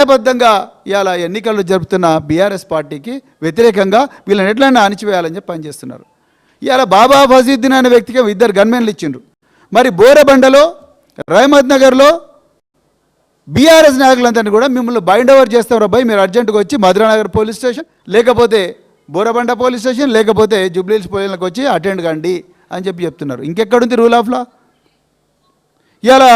న్యాయబద్ధంగా ఇలా ఎన్నికలు జరుపుతున్న బీఆర్ఎస్ పార్టీకి వ్యతిరేకంగా వీళ్ళని ఎట్లైనా అణిచివేయాలని చెప్పి పనిచేస్తున్నారు. ఇలా బాబా ఫజీద్దీన్ అనే వ్యక్తికి 2 గన్మెన్లు ఇచ్చిండ్రు. మరి బోరబండలో, రహమత్ నగర్లో బీఆర్ఎస్ నాయకులందరినీ కూడా మిమ్మల్ని బైండ్ ఓవర్ చేస్తారు అబ్బాయి, మీరు అర్జెంటుగా వచ్చి మధురానగర్ పోలీస్ స్టేషన్, లేకపోతే బోరబండ పోలీస్ స్టేషన్, లేకపోతే జూబ్లీహిల్స్ పోలీసులకు వచ్చి అటెండ్ కండి అని చెప్పి చెప్తున్నారు. ఇంకెక్కడుంది రూల్ ఆఫ్ లా? ఇలా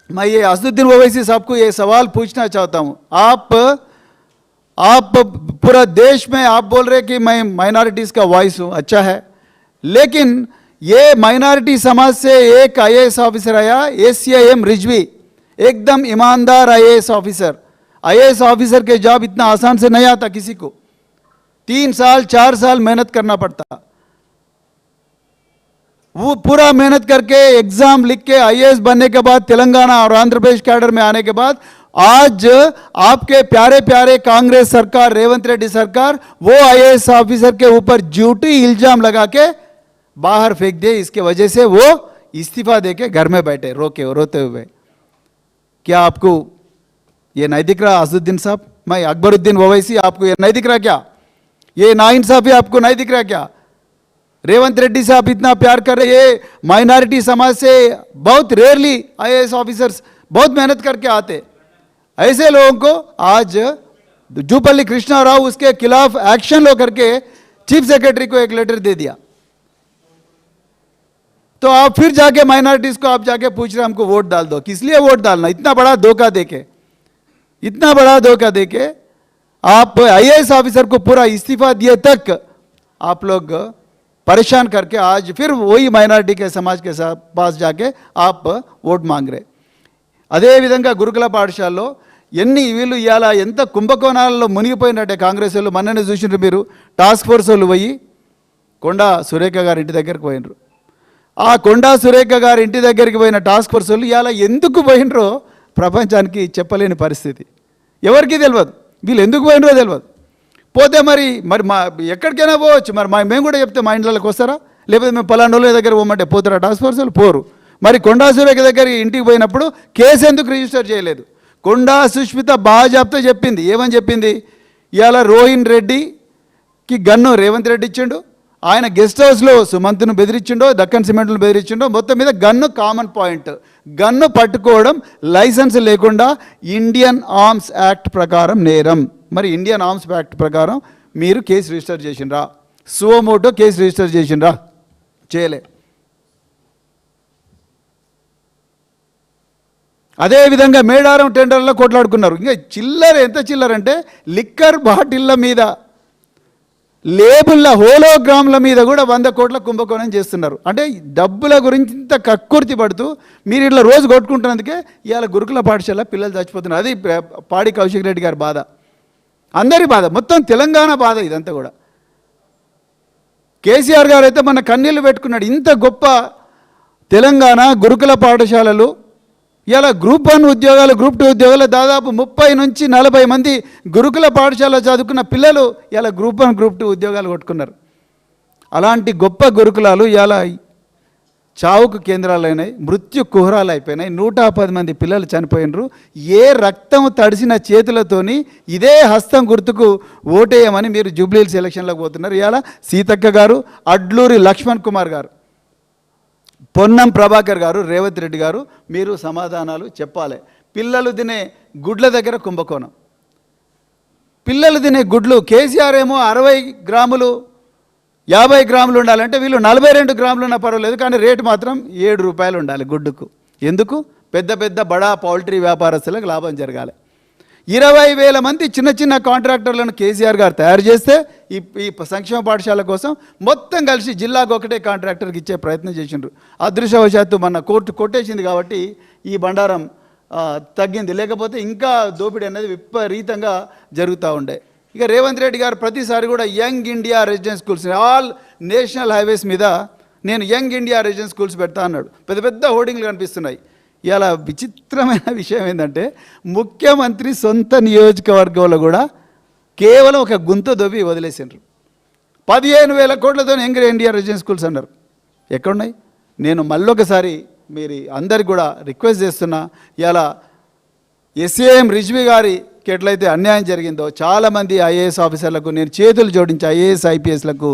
मैं ये असदुद्दीन ओवैसी साहब को ये सवाल पूछना चाहता हूँ. आप पूरा देश में आप बोल रहे कि मैं माइनॉरिटीज़ का वॉइस हूँ, अच्छा है, लेकिन ये माइनॉरिटी समाज से एक IAS ऑफिसर आया, ACIM रिजवी, एकदम ईमानदार IAS ऑफिसर. IAS ऑफिसर के जॉब इतना आसान से नहीं आता किसी को. 3 साल 4 साल मेहनत करना पड़ता. वो पूरा मेहनत करके एग्जाम लिख के IAS बनने के बाद तेलंगाना और आंध्र प्रदेश कैडर में आने के बाद आज आपके प्यारे प्यारे कांग्रेस सरकार, रेवंत रेड्डी सरकार, वो IAS ऑफिसर के ऊपर झूठी इल्जाम लगा के बाहर फेंक दे. इसके वजह से वो इस्तीफा दे के घर में बैठे रोते हुए. क्या आपको ये नहीं दिख रहा असदुद्दीन साहब? मैं अकबरुद्दीन ओवैसी, आपको ये नहीं दिख रहा क्या? ये नाइंसाफी आपको नहीं दिख रहा क्या? रेवंत रेड्डी साहब इतना प्यार कर रहे हैं. माइनॉरिटी समाज से बहुत रेयरली IAS ऑफिसर्स बहुत मेहनत करके आते. ऐसे लोगों को आज जूपल्ली कृष्णा राव उसके खिलाफ एक्शन लो करके चीफ सेक्रेटरी को एक लेटर दे दिया. तो आप फिर जाके माइनॉरिटीज को आप जाके पूछ रहे हमको वोट डाल दो. किस लिए वोट डालना? इतना बड़ा धोखा देके आप IAS ऑफिसर को पूरा इस्तीफा दिए तक आप लोग परेशान करके आज फिर वही माइनॉरिटी के समाज के पास जाके आप ఓట్ మాంగ్ रहे. అదేవిధంగా గురుకుల పాఠశాలలో వీళ్ళు ఇవాళ ఎంత కుంభకోణాలలో మునిగిపోయినట్టే కాంగ్రెస్ వాళ్ళు. మొన్ననే చూసినారు మీరు, టాస్క్ ఫోర్స్ వాళ్ళు పోయి కొండా సురేఖ గారి ఇంటి దగ్గరికి పోయినరు. ఆ కొండా సురేఖ గారి ఇంటి దగ్గరికి పోయిన టాస్క్ ఫోర్స్ వాళ్ళు ఇవాళ ఎందుకు పోయినరో ప్రపంచానికి చెప్పలేని పరిస్థితి. ఎవరికి తెలియదు, వీళ్ళు ఎందుకు పోయినరో తెలియదు. పోతే మరి మా ఎక్కడికైనా పోవచ్చు. మరి మేము కూడా చెప్తే మా ఇంట్లోకి వస్తారా? లేకపోతే మేము పలానోళ్ళ దగ్గర పోమంటే పోతారా టాస్క్ ఫోర్స్ వాళ్ళు? పోరు. మరి కొండా సురేఖ దగ్గర ఇంటికి పోయినప్పుడు కేసు ఎందుకు రిజిస్టర్ చేయలేదు? కొండా సుష్మిత బాజాబ్తో చెప్పింది. ఏమని చెప్పింది? ఇవాళ రోహిన్ రెడ్డికి గన్ను రేవంత్ రెడ్డి ఇచ్చిండు, ఆయన గెస్ట్ హౌస్లో సుమంత్ను బెదిరించిండో, దక్కన్ సిమెంట్ను బెదిరించిండో, మొత్తం మీద గన్ను కామన్ పాయింట్. గన్ను పట్టుకోవడం లైసెన్స్ లేకుండా ఇండియన్ ఆర్మ్స్ యాక్ట్ ప్రకారం నేరం. మరి ఇండియన్ ఆర్మ్స్ యాక్ట్ ప్రకారం మీరు కేసు రిజిస్టర్ చేసిండ్రా? సువోమోటో కేసు రిజిస్టర్ చేసిండ్రా? చేయలే. అదేవిధంగా మేడారం టెండర్లో కొట్లాడుకున్నారు. ఇంకా చిల్లర, ఎంత చిల్లరంటే లిక్కర్ బాటిళ్ళ మీద, లేబుల్ల, హోలోగ్రామ్ల మీద కూడా 100 కోట్ల కుంభకోణం చేస్తున్నారు. అంటే డబ్బుల గురించి ఇంత కక్కుర్తి పడుతూ మీరు ఇట్లా రోజు కొట్టుకుంటున్నందుకే ఇవాళ గురుకుల పాఠశాల పిల్లలు చచ్చిపోతున్నారు. అది పాడి కౌశిక్ రెడ్డి గారి బాధ, అందరి బాధ, మొత్తం తెలంగాణ బాధ ఇదంతా కూడా. కేసీఆర్ గారు అయితే మన కన్నీళ్ళు పెట్టుకున్నాడు. ఇంత గొప్ప తెలంగాణ గురుకుల పాఠశాలలు ఇలా గ్రూప్ 1 ఉద్యోగాలు, గ్రూప్ 2 ఉద్యోగాలు దాదాపు 30 నుంచి 40 మంది గురుకుల పాఠశాల చదువుకున్న పిల్లలు ఇలా గ్రూప్ 1, గ్రూప్ 2 ఉద్యోగాలు కొట్టుకున్నారు. అలాంటి గొప్ప గురుకులాలు ఇలా చావుకు కేంద్రాలైనాయి, మృత్యు కుహరాలు అయిపోయినాయి. 110 మంది పిల్లలు చనిపోయినరు. ఏ రక్తం తడిసిన చేతులతోని ఇదే హస్తం గుర్తుకు ఓటేయమని మీరు జూబ్లీహిల్స్ ఎలక్షన్లోకి పోతున్నారు. ఇవాళ సీతక్క గారు, అడ్లూరి లక్ష్మణ్ కుమార్ గారు, పొన్నం ప్రభాకర్ గారు, రేవంత్ రెడ్డి గారు, మీరు సమాధానాలు చెప్పాలి. పిల్లలు తినే గుడ్ల దగ్గర కుంభకోణం. పిల్లలు తినే గుడ్లు కేసీఆర్ ఏమో 60 గ్రాములు 50 గ్రాములు ఉండాలంటే వీళ్ళు 42 గ్రాములు ఉన్నా పర్వాలేదు, కానీ రేటు మాత్రం 7 రూపాయలు ఉండాలి గుడ్డుకు. ఎందుకు? పెద్ద పెద్ద బడా పౌల్ట్రీ వ్యాపారస్తులకు లాభం జరగాలి. 20,000 మంది చిన్న చిన్న కాంట్రాక్టర్లను కేసీఆర్ గారు తయారు చేస్తే ఈ సంక్షేమ పాఠశాల కోసం మొత్తం కలిసి జిల్లాకు ఒకటే కాంట్రాక్టర్కి ఇచ్చే ప్రయత్నం చేసిండ్రు. అదృష్టవశాత్తు మన కోర్టు కొట్టేసింది కాబట్టి ఈ బండారం తగ్గింది. లేకపోతే ఇంకా దోపిడీ అనేది విపరీతంగా జరుగుతూ ఉండే. ఇక రేవంత్ రెడ్డి గారు ప్రతిసారి కూడా young India residence schools, all national highways మీద నేను యంగ్ ఇండియా రెసిడెన్స్ స్కూల్స్ పెడతా అన్నాడు. పెద్ద పెద్ద హోర్డింగ్లు కనిపిస్తున్నాయి. ఇలా విచిత్రమైన విషయం ఏంటంటే ముఖ్యమంత్రి సొంత నియోజకవర్గంలో కూడా కేవలం ఒక గుంత దొవ్వి వదిలేసిండ్రు. 15,000 కోట్లతో యంగ్ ఇండియా రెసిడెన్స్ స్కూల్స్ అన్నారు. ఎక్కడున్నాయి? నేను మళ్ళొకసారి మీరు అందరికి కూడా రిక్వెస్ట్ చేస్తున్నా, ఇలా ఎస్ఏఎం రిజ్వీ గారికి ఎట్లయితే అన్యాయం జరిగిందో చాలామంది ఐఏఎస్ ఆఫీసర్లకు నేను చేతులు జోడించి ఐఏఎస్ ఐపీఎస్లకు